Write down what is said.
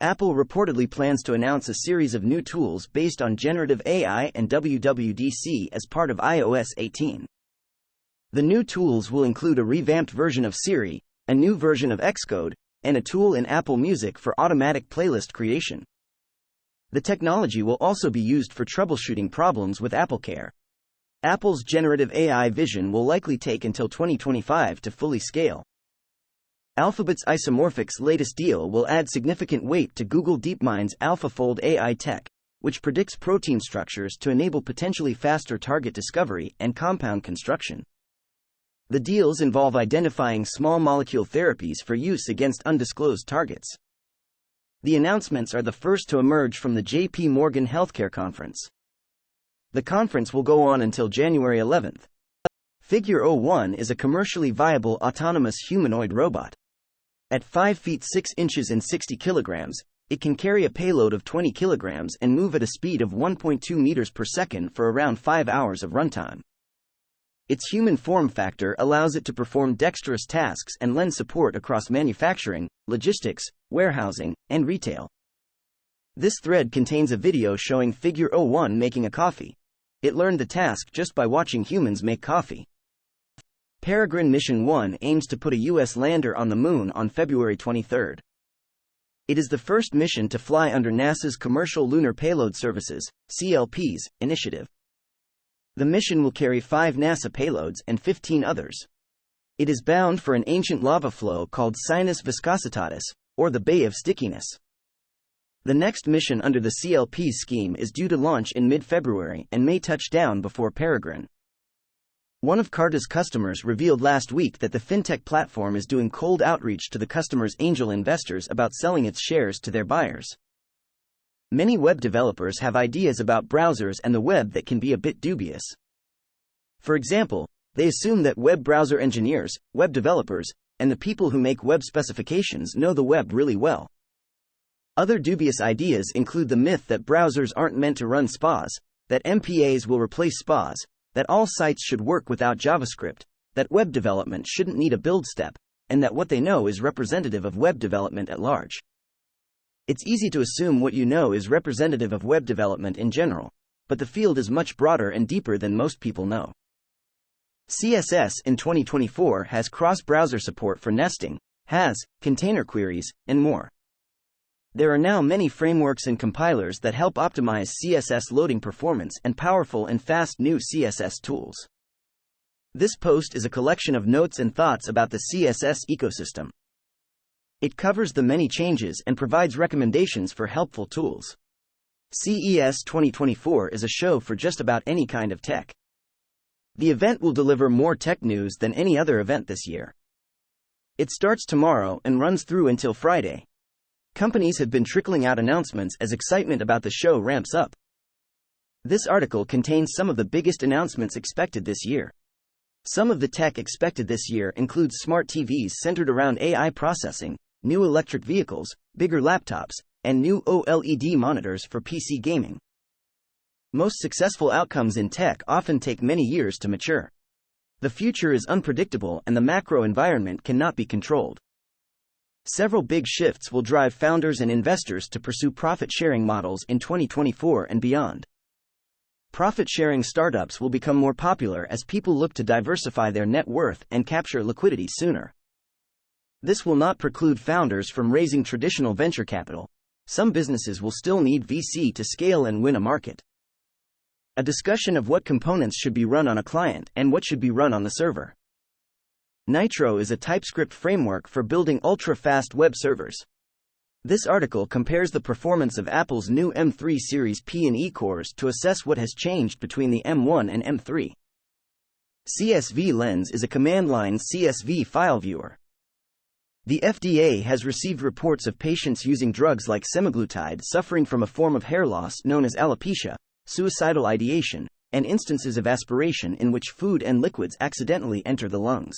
Apple reportedly plans to announce a series of new tools based on generative AI and WWDC as part of iOS 18. The new tools will include a revamped version of Siri, a new version of Xcode, and a tool in Apple Music for automatic playlist creation. The technology will also be used for troubleshooting problems with AppleCare. Apple's generative AI vision will likely take until 2025 to fully scale. Alphabet's Isomorphic's latest deal will add significant weight to Google DeepMind's AlphaFold AI tech, which predicts protein structures to enable potentially faster target discovery and compound construction. The deals involve identifying small molecule therapies for use against undisclosed targets. The announcements are the first to emerge from the J.P. Morgan Healthcare Conference. The conference will go on until January 11. Figure 01 is a commercially viable autonomous humanoid robot. At 5 feet 6 inches and 60 kilograms, it can carry a payload of 20 kilograms and move at a speed of 1.2 meters per second for around 5 hours of runtime. Its human form factor allows it to perform dexterous tasks and lend support across manufacturing, logistics, warehousing, and retail. This thread contains a video showing Figure 01 making a coffee. It learned the task just by watching humans make coffee. Peregrine Mission 1 aims to put a U.S. lander on the Moon on February 23. It is the first mission to fly under NASA's Commercial Lunar Payload Services (CLPS) initiative. The mission will carry 5 NASA payloads and 15 others. It is bound for an ancient lava flow called Sinus Viscositatis, or the Bay of Stickiness. The next mission under the CLPS scheme is due to launch in mid-February and may touch down before Peregrine. One of Carta's customers revealed last week that the fintech platform is doing cold outreach to the customer's angel investors about selling its shares to their buyers. Many web developers have ideas about browsers and the web that can be a bit dubious. For example, they assume that web browser engineers, web developers, and the people who make web specifications know the web really well. Other dubious ideas include the myth that browsers aren't meant to run SPAs, that MPAs will replace SPAs, that all sites should work without JavaScript, that web development shouldn't need a build step, and that what they know is representative of web development at large. It's easy to assume what you know is representative of web development in general, but the field is much broader and deeper than most people know. CSS in 2024 has cross-browser support for nesting, has, container queries, and more. There are now many frameworks and compilers that help optimize CSS loading performance and powerful and fast new CSS tools. This post is a collection of notes and thoughts about the CSS ecosystem. It covers the many changes and provides recommendations for helpful tools. CES 2024 is a show for just about any kind of tech. The event will deliver more tech news than any other event this year. It starts tomorrow and runs through until Friday. Companies have been trickling out announcements as excitement about the show ramps up. This article contains some of the biggest announcements expected this year. Some of the tech expected this year includes smart TVs centered around AI processing, new electric vehicles, bigger laptops, and new OLED monitors for PC gaming. Most successful outcomes in tech often take many years to mature. The future is unpredictable and the macro environment cannot be controlled. Several big shifts will drive founders and investors to pursue profit-sharing models in 2024 and beyond. Profit-sharing startups will become more popular as people look to diversify their net worth and capture liquidity sooner. This will not preclude founders from raising traditional venture capital. Some businesses will still need VC to scale and win a market. A discussion of what components should be run on a client and what should be run on the server. Nitro is a TypeScript framework for building ultra-fast web servers. This article compares the performance of Apple's new M3 series P and E cores to assess what has changed between the M1 and M3. csvlens is a command-line CSV file viewer. The FDA has received reports of patients using drugs like Semaglutide suffering from a form of hair loss known as alopecia, suicidal ideation, and instances of aspiration in which food and liquids accidentally enter the lungs.